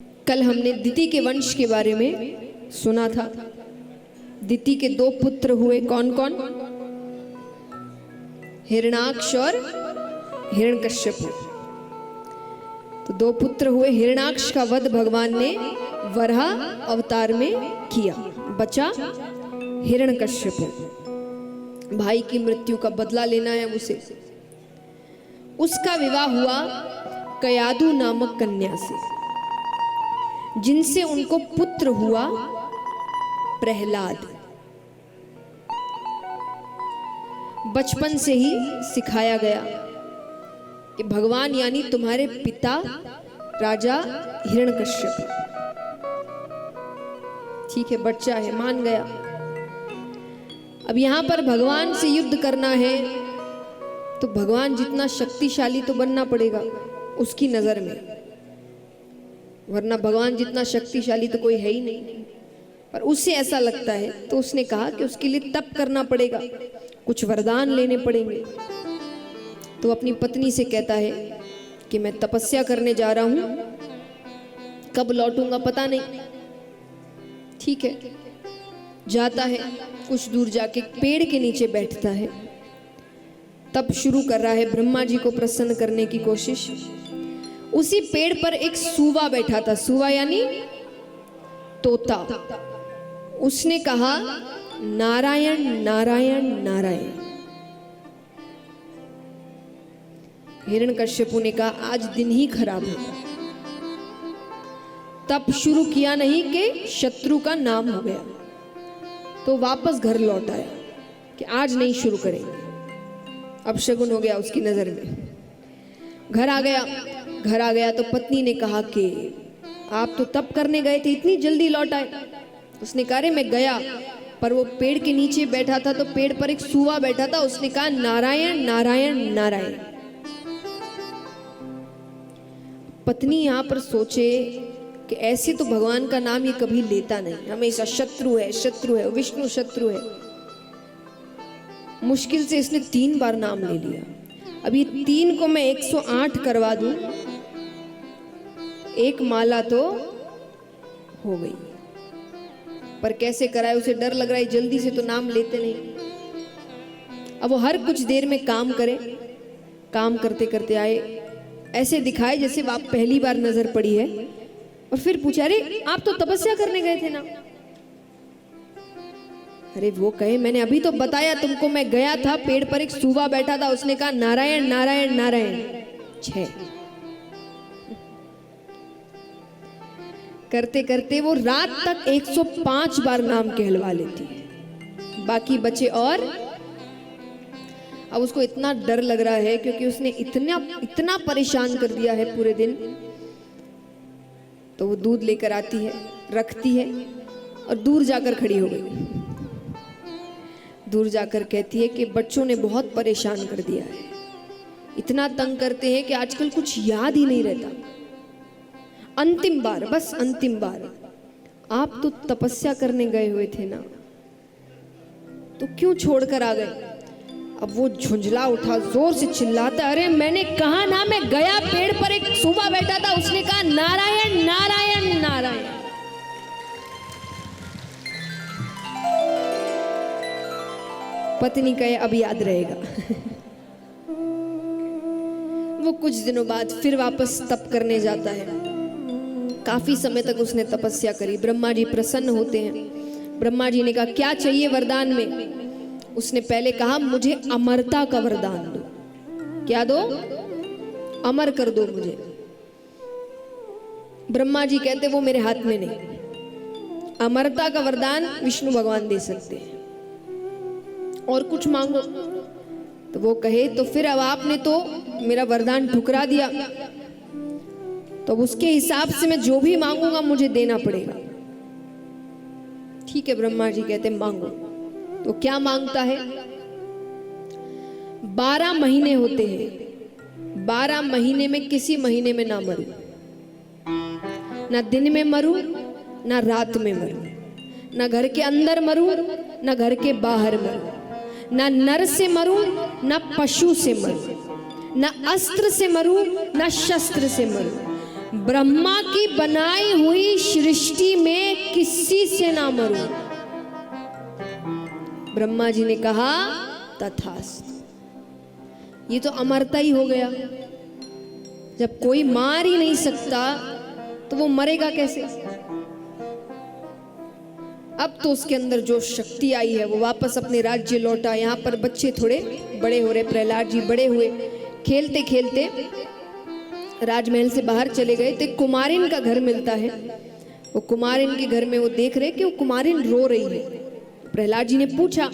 कल हमने दिति के वंश के बारे में सुना था। दिति के दो पुत्र हुए, कौन कौन? हिरण्याक्ष और हिरण्यकश्यप। तो दो पुत्र हुए। हिरण्याक्ष का वध भगवान ने वराह अवतार में किया, बचा हिरण्यकश्यप। भाई की मृत्यु का बदला लेना है उसे। उसका विवाह हुआ कयादु नामक कन्या से, जिनसे उनको पुत्र हुआ प्रहलाद। बचपन से ही सिखाया गया कि भगवान यानी तुम्हारे पिता राजा हिरण्यकश्यप। ठीक है, बच्चा है, मान गया। अब यहां पर भगवान से युद्ध करना है तो भगवान जितना शक्तिशाली तो बनना पड़ेगा उसकी नजर में, वरना भगवान जितना शक्तिशाली तो कोई है ही नहीं। पर उससे ऐसा लगता है तो उसने कहा कि उसके लिए तप करना पड़ेगा, कुछ वरदान लेने पड़ेंगे। तो अपनी पत्नी से कहता है कि मैं तपस्या करने जा रहा हूं, कब लौटूंगा पता नहीं। ठीक है, जाता है, कुछ दूर जाके पेड़ के नीचे बैठता है। तब शुरू कर रहा है ब्रह्मा जी को प्रसन्न करने की कोशिश। उसी पेड़ पर एक सूवा बैठा था, सूवा यानी तोता। उसने कहा नारायण नारायण नारायण। हिरण्यकश्यपु ने कहा आज दिन ही खराब है। तब शुरू किया नहीं कि शत्रु का नाम हो गया, तो वापस घर लौट आया कि आज नहीं शुरू करेंगे। अब शगुन हो गया उसकी नजर में। घर आ गया तो पत्नी ने कहा कि आप तो तप करने गए थे, इतनी जल्दी लौट आए। उसने कहा रे मैं गया, पर वो पेड़ के नीचे बैठा था तो पेड़ पर एक सूवा बैठा था। उसने कहा नारायण नारायण नारायण। पत्नी यहां पर सोचे कि ऐसे तो भगवान का नाम ये कभी लेता नहीं, हमेशा शत्रु है शत्रु है, विष्णु शत्रु है। मुश्किल से इसने 3 बार नाम ले लिया। अब ये 3 को मैं 108 करवा दूं, एक माला तो हो गई। पर कैसे कराए, उसे डर लग रहा है, जल्दी से तो नाम लेते नहीं। अब वो हर कुछ देर में काम करे। काम करते करते आए, ऐसे दिखाए जैसे आप पहली बार नजर पड़ी है, और फिर पूछा अरे आप तो तपस्या करने गए थे ना। अरे वो कहे मैंने अभी तो बताया तुमको, मैं गया था, पेड़ पर एक सूवा बैठा था, उसने कहा नारायण नारायण नारायण। 6 करते करते वो रात तक 105 बार नाम कहलवा लेती है। बाकी बचे और अब उसको इतना डर लग रहा है क्योंकि उसने इतना परेशान कर दिया है पूरे दिन। तो वो दूध लेकर आती है, रखती है और दूर जाकर खड़ी हो गई। दूर जाकर कहती है कि बच्चों ने बहुत परेशान कर दिया है, इतना तंग करते हैं कि आजकल कुछ याद ही नहीं रहता। अंतिम बार, बस अंतिम बार, आप तो तपस्या करने गए हुए थे ना, तो क्यों छोड़कर आ गए? अब वो झुंझला उठा, जोर से चिल्लाता अरे मैंने कहा ना, मैं गया, पेड़ पर एक सूबा बैठा था, उसने कहा नारायण नारायण नारायण। पत्नी कहे अब याद रहेगा। वो कुछ दिनों बाद फिर वापस तप करने जाता है। काफी समय तक उसने तपस्या करी। ब्रह्मा जी प्रसन्न होते हैं। ब्रह्मा जी ने कहा क्या चाहिए वरदान में? उसने पहले कहा मुझे अमरता का वरदान दो। क्या दो? अमर कर दो मुझे। ब्रह्मा जी कहते वो मेरे हाथ में नहीं। अमरता का वरदान विष्णु भगवान दे सकते हैं, और कुछ मांगो। तो वो कहे तो फिर अब आपने तो मेरा वरदान ठुकरा दिया, तो उसके हिसाब से मैं जो भी मांगूंगा मुझे देना पड़ेगा। ठीक है, ब्रह्मा जी कहते मांगो। तो क्या मांगता है? 12 महीने होते हैं, 12 महीने में किसी महीने में ना मरूं, ना दिन में मरूं ना रात में मरूं, ना घर के अंदर मरूं ना घर के बाहर मरूं, ना नर से मरूं ना पशु से मरूं, ना अस्त्र से मरूं ना शस्त्र से मरूं, ब्रह्मा की बनाई हुई सृष्टि में किसी से ना मरूं। ब्रह्मा जी ने कहा तथास्तु। ये तो अमरता ही हो गया। जब कोई मार ही नहीं सकता तो वो मरेगा कैसे? अब तो उसके अंदर जो शक्ति आई है वो वापस अपने राज्य लौटा। यहाँ पर बच्चे थोड़े बड़े हो रहे, प्रहलाद जी बड़े हुए, खेलते खेलते राजमहल से बाहर चले गए तो कुमारिन का घर मिलता है। वो कुमारिन के घर में वो देख रहे कि वो कुमारिन रो रही है। प्रहलाद जी ने पूछा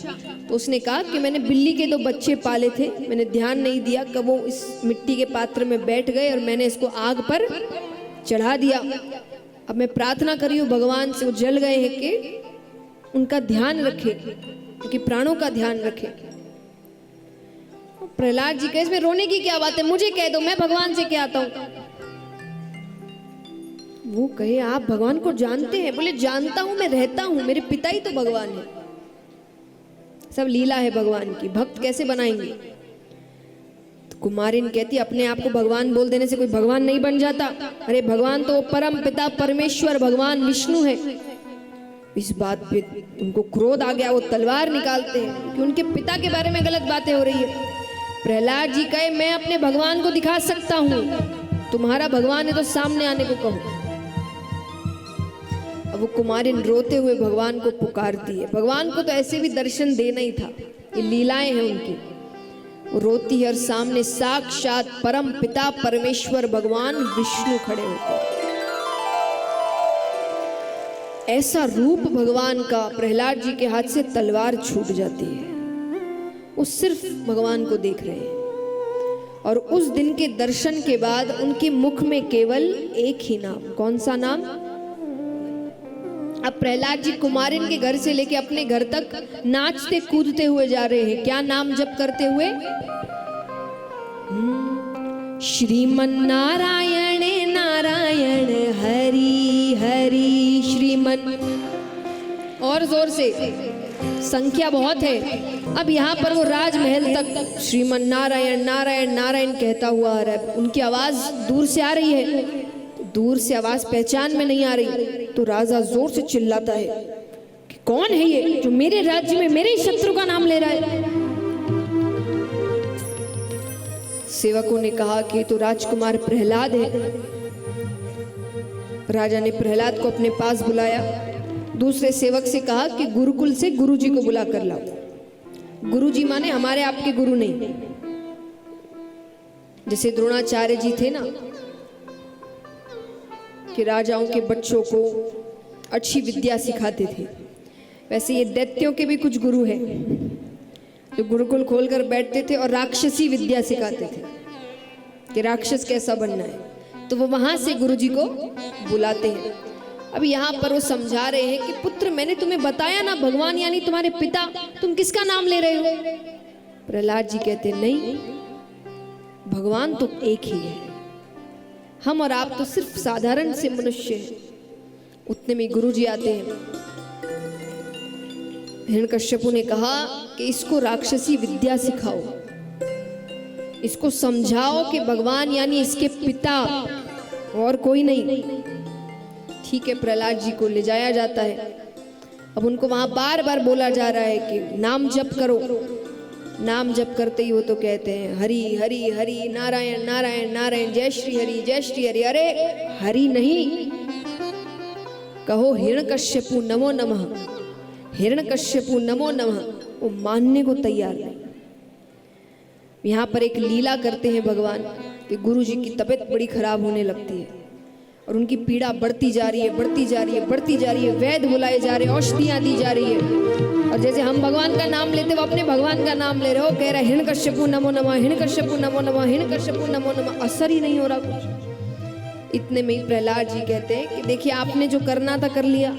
तो उसने कहा कि मैंने बिल्ली के 2 बच्चे पाले थे, मैंने ध्यान नहीं दिया, कब वो इस मिट्टी के पात्र में बैठ गए और मैंने इसको आग पर चढ़ा दिया। अब मैं प्रार्थना करी हूँ भगवान से, वो जल गए हैं कि उनका ध्यान रखे, उनके प्राणों का ध्यान रखे। प्रहलाद जी कहे इसमें रोने की क्या बात है, मुझे कह दो, मैं भगवान से क्या आता हूं। वो कहे आप भगवान को जानते हैं? बोले जानता हूं, मैं रहता हूं, मेरे पिता ही तो भगवान है। सब लीला है भगवान की, भक्त कैसे बनाएंगे? तो कुमारिन कहती अपने आप को भगवान बोल देने से कोई भगवान नहीं बन जाता। अरे भगवान तो परम पिता परमेश्वर भगवान विष्णु है। इस बात पे उनको क्रोध आ गया, वो तलवार निकालते हैं कि उनके पिता के बारे में गलत बातें हो रही है। प्रहलाद जी कहे मैं अपने भगवान को दिखा सकता हूं, तुम्हारा भगवान है तो सामने आने को कहो। अब वो कुमारिन रोते हुए भगवान को पुकारती है। भगवान को तो ऐसे भी दर्शन देना ही था, ये लीलाएं हैं उनकी। वो रोती है और सामने साक्षात परम पिता परमेश्वर भगवान विष्णु खड़े होते हैं। ऐसा रूप भगवान का, प्रहलाद जी के हाथ से तलवार छूट जाती है। वो सिर्फ भगवान को देख रहे हैं और उस दिन के दर्शन के बाद उनके मुख में केवल एक ही नाम। कौन सा नाम? अब प्रहलाद जी कुमारिन के घर से लेके अपने घर तक नाचते कूदते हुए जा रहे हैं। क्या नाम जप करते हुए? श्रीमन नारायण नारायण हरि हरि श्रीमन। और जोर से, संख्या बहुत है। अब यहाँ पर वो राजमहल तक श्रीमन नारायण नारायण नारायण कहता हुआ आ रहा है। उनकी आवाज दूर से आ रही है, दूर से आवाज पहचान में नहीं आ रही तो राजा जोर से चिल्लाता है कि कौन है ये जो मेरे राज्य में मेरे शत्रु का नाम ले रहा है? सेवकों ने कहा कि तो राजकुमार प्रहलाद है। राजा ने प्रहलाद को अपने पास बुलाया। दूसरे सेवक से कहा कि गुरुकुल से गुरुजी को बुला कर लाओ। गुरुजी माने हमारे आपके गुरु नहीं, जैसे द्रोणाचार्य जी थे ना कि राजाओं के बच्चों को अच्छी विद्या सिखाते थे, वैसे ये दैत्यों के भी कुछ गुरु हैं जो गुरुकुल खोलकर बैठते थे और राक्षसी विद्या सिखाते थे कि राक्षस कैसा बनना है। तो वो वहां से गुरुजी को बुलाते हैं। अब यहाँ पर वो समझा रहे हैं कि पुत्र मैंने तुम्हें बताया ना, भगवान यानी तुम्हारे पिता, तुम किसका नाम ले रहे हो? प्रहलाद जी कहते नहीं, भगवान तो एक ही है, हम और आप तो सिर्फ साधारण से मनुष्य हैं। उतने में गुरुजी आते हैं। हिरण्यकश्यपु ने कहा कि इसको राक्षसी विद्या सिखाओ, इसको समझाओ कि भगवान यानी इसके पिता और कोई नहीं। ठीक है, प्रहलाद जी को ले जाया जाता है। अब उनको वहां बार बार बोला जा रहा है कि नाम जप करो। नाम जप करते ही वो तो कहते हैं हरि हरि हरि नारायण नारायण नारायण जय श्री हरि जय श्री हरि। अरे हरि नहीं, कहो हिरण्यकश्यपु नमो नमः, हिरण्यकश्यपु नमो नमः। वो मानने को तैयार नहीं। यहाँ पर एक लीला करते हैं भगवान कि गुरुजी की तबीयत बड़ी खराब होने लगती है और उनकी पीड़ा बढ़ती जा रही है, बढ़ती जा रही है, बढ़ती जा रही है। वैद्य बुलाए जा रहे हैं, औषधियाँ दी जा रही है और जैसे हम भगवान का नाम लेते वो अपने भगवान का नाम ले रहे हो। कह रहा है हिरण्यकश्यपु नमो नमः, हिरण्यकश्यपु नमो नमः, हिरण्यकश्यपु नमो नमः। असर ही नहीं हो रहा कुछ। इतने में ही प्रहलाद जी कहते हैं कि देखिए आपने जो करना था कर लिया,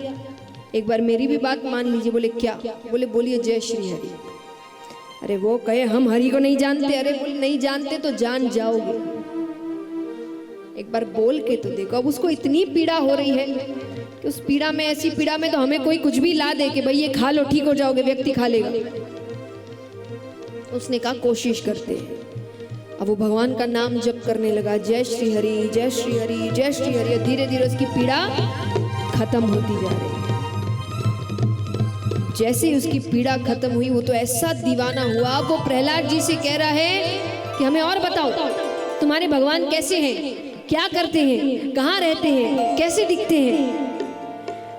एक बार मेरी भी बात मान लीजिए। बोले क्या? बोले बोलिए जय श्री हरि। अरे वो कहे हम हरि को नहीं जानते। अरे बोले नहीं जानते तो जान जाओगे, एक बार बोल के तो देखो। अब उसको इतनी पीड़ा हो रही है कि उस पीड़ा में, ऐसी पीड़ा में तो हमें कोई कुछ भी ला दे कि भाई ये खा लो ठीक हो जाओगे, व्यक्ति खा लेगा। उसने कहा कोशिश करते हैं। अब वो भगवान का नाम जप करने लगा, जय श्री हरि जय श्री हरि जय श्री हरि। धीरे धीरे उसकी पीड़ा खत्म होती जा रही। जैसे ही उसकी पीड़ा खत्म हुई, वो तो ऐसा दीवाना हुआ, वो प्रहलाद जी से कह रहा है कि हमें और बताओ, तुम्हारे भगवान कैसे हैं, क्या करते हैं, कहाँ रहते हैं, कैसे दिखते हैं।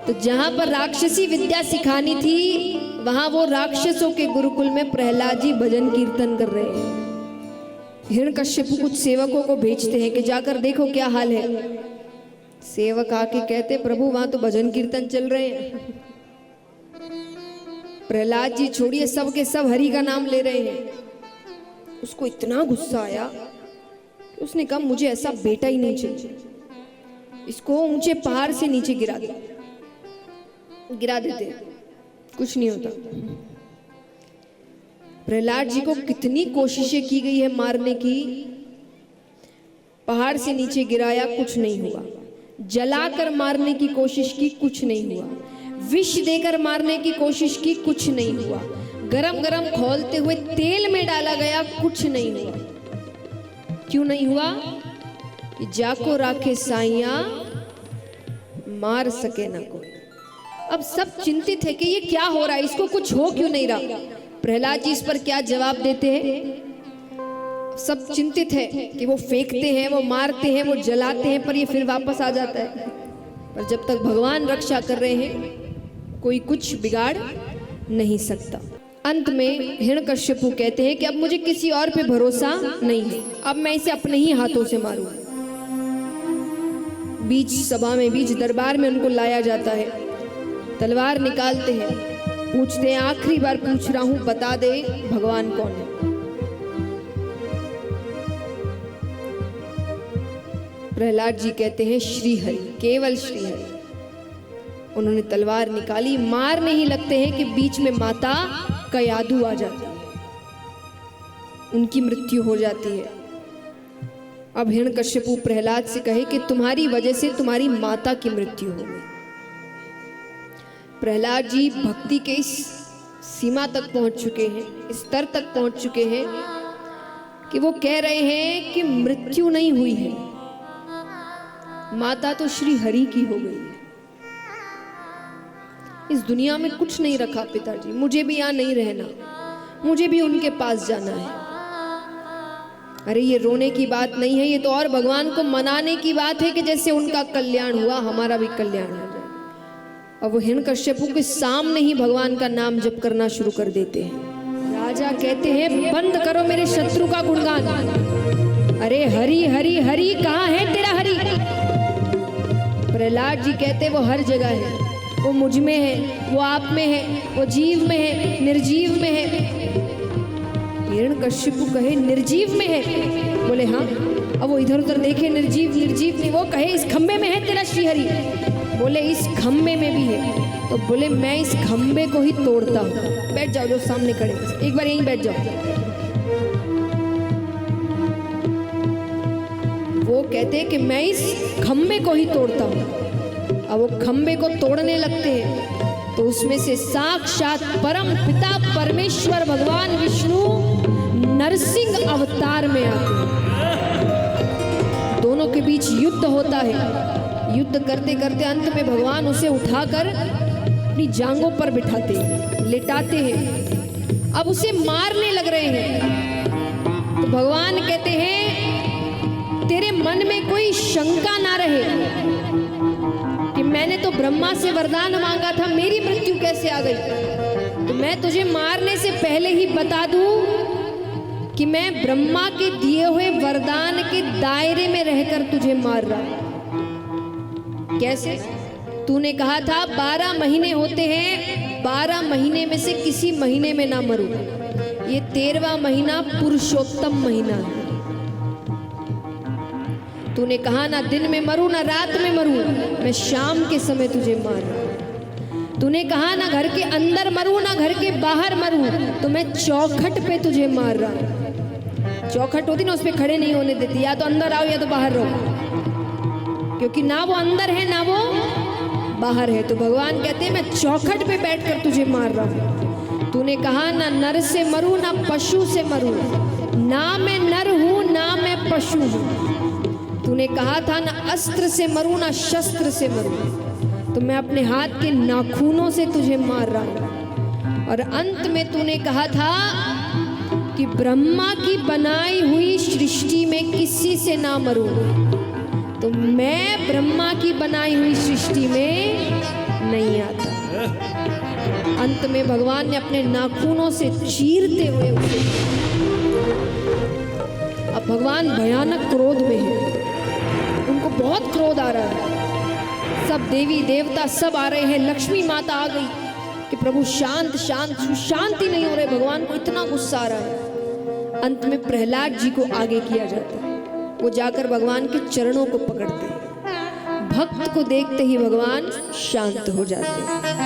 तो जहां पर राक्षसी विद्या सिखानी थी, वहां वो राक्षसों के गुरुकुल में प्रहलाद जी भजन कीर्तन कर रहे हैं। हिरण्यकश्यप कुछ सेवकों को भेजते हैं कि जाकर देखो क्या हाल है। सेवक आके कहते, प्रभु वहां तो भजन कीर्तन चल रहे हैं। प्रहलाद जी छोड़िए, सब के सब हरि का नाम ले रहे हैं। उसको इतना गुस्सा आया कि उसने कहा, मुझे ऐसा बेटा ही नहीं चाहिए, इसको ऊंचे पहाड़ से नीचे गिरा देते, कुछ नहीं होता। प्रहलाद जी को कितनी कोशिशें की गई है मारने की, पहाड़ से नीचे गिराया, कुछ नहीं हुआ। जलाकर मारने की कोशिश की, कुछ नहीं हुआ। विष देकर मारने की कोशिश की, कुछ नहीं हुआ। गरम गरम खौलते हुए तेल में डाला गया, कुछ नहीं हुआ। क्यों नहीं हुआ? कि जाको राखे साइया मार सके ना कोई। अब सब चिंतित है कि ये क्या हो रहा है, इसको कुछ हो क्यों नहीं रहा। प्रहलाद जी इस पर क्या जवाब देते हैं? सब चिंतित है कि वो फेंकते हैं, वो मारते हैं, वो जलाते हैं, पर ये फिर वापस आ जाता है। पर जब तक भगवान रक्षा कर रहे हैं, कोई कुछ बिगाड़ नहीं सकता। अंत में हिरण्यकश्यप कहते हैं कि अब मुझे किसी और पे भरोसा नहीं है, अब मैं इसे अपने ही हाथों से मारूंगा। बीच सभा में, बीच दरबार में उनको लाया जाता है। तलवार निकालते हैं, पूछते हैं, आखिरी बार पूछ रहा हूं, बता दे भगवान कौन है। प्रहलाद जी कहते हैं, श्री हरि, केवल श्री हरि। उन्होंने तलवार निकाली, मारने ही लगते हैं कि बीच में माता कयाधु आ जाती है, उनकी मृत्यु हो जाती है। अब हिरण्यकश्यप प्रहलाद से कहे कि तुम्हारी वजह से तुम्हारी माता की मृत्यु हो गई। प्रहलाद जी भक्ति के इस सीमा तक पहुंच चुके हैं, इस स्तर तक पहुंच चुके हैं कि वो कह रहे हैं कि मृत्यु नहीं हुई है, माता तो श्री हरि की हो गई है। इस दुनिया में कुछ नहीं रखा पिताजी, मुझे भी यहाँ नहीं रहना, मुझे भी उनके पास जाना है। अरे ये रोने की बात नहीं है, ये तो और भगवान को मनाने की बात है कि जैसे उनका कल्याण हुआ, हमारा भी कल्याण हो जाए। अब वो हिरण्यकश्यप के सामने ही भगवान का नाम जप करना शुरू कर देते हैं। राजा कहते हैं, बंद करो मेरे शत्रु का गुणगान। अरे हरि हरि हरि, कहाँ है तेरा हरि? प्रहलाद जी कहते, वो हर जगह है, वो मुझ में है, वो आप में है, वो जीव में है, निर्जीव में है। हिरण्यकश्यप कहे, निर्जीव में है? बोले हाँ। अब वो इधर उधर देखे, निर्जीव निर्जीव नहीं। वो कहे, इस खंबे में है तेरा श्रीहरि? बोले इस खंबे में भी है। तो बोले मैं इस खंबे को ही तोड़ता हूँ। बैठ जाओ, जो सामने खड़े, एक बार यहीं बैठ जाओ। वो कहते हैं कि मैं इस खंबे को ही तोड़ता हूँ। अब वो खंबे को तोड़ने लगते हैं तो उसमें से साक्षात परम पिता परमेश्वर भगवान विष्णु नरसिंह अवतार में आते हैं। दोनों के बीच युद्ध होता है। युद्ध करते करते अंत में भगवान उसे उठाकर अपनी जांघों पर बिठाते हैं, लिटाते हैं। अब उसे मारने लग रहे हैं तो भगवान कहते हैं, तेरे मन में कोई शंका ना रहे कि मैंने तो ब्रह्मा से वरदान मांगा था, मेरी मृत्यु कैसे आ गई। तो मैं तुझे मारने से पहले ही बता दूं कि मैं ब्रह्मा के दिए हुए वरदान के दायरे में रहकर तुझे मार रहा हूं। कैसे? तूने कहा था 12 महीने होते हैं, 12 महीने में से किसी महीने में ना मरूं। ये 13वां महीना पुरुषोत्तम महीना है। तूने कहा ना दिन में मरूं ना रात में मरूं, मैं शाम के समय तुझे मार रहा हूं। तूने कहा ना घर के अंदर मरूं ना घर के बाहर मरूं, तो मैं चौखट पे तुझे मार रहा हूं। चौखट होती ना, उस पर खड़े नहीं होने देती, या तो अंदर आओ या तो बाहर रहो, क्योंकि ना वो अंदर है ना वो बाहर है। तो भगवान कहते हैं, मैं चौखट पे बैठकर तुझे मार रहा हूं। तूने कहा ना नर से मरूं ना पशु से मरूं, ना मैं नर हूं ना मैं पशु हूं। तूने कहा था ना अस्त्र से मरूं ना शस्त्र से मरूं, तो मैं अपने हाथ के नाखूनों से तुझे मार रहा हूं। और अंत में तूने कहा था कि ब्रह्मा की बनाई हुई सृष्टि में किसी से ना मरूं, तो मैं ब्रह्मा की बनाई हुई सृष्टि में नहीं आता। अंत में भगवान ने अपने नाखूनों से चीरते हुए उसे, अब भगवान भयानक क्रोध में है, उनको बहुत क्रोध आ रहा है। सब देवी देवता सब आ रहे हैं, लक्ष्मी माता आ गई कि प्रभु शांत शांत, शांति नहीं हो रहे, भगवान को इतना गुस्सा आ रहा है। अंत में प्रहलाद जी को आगे किया जाता है, वो जाकर भगवान के चरणों को पकड़ते हैं। भक्त को देखते ही भगवान शांत हो जाते हैं।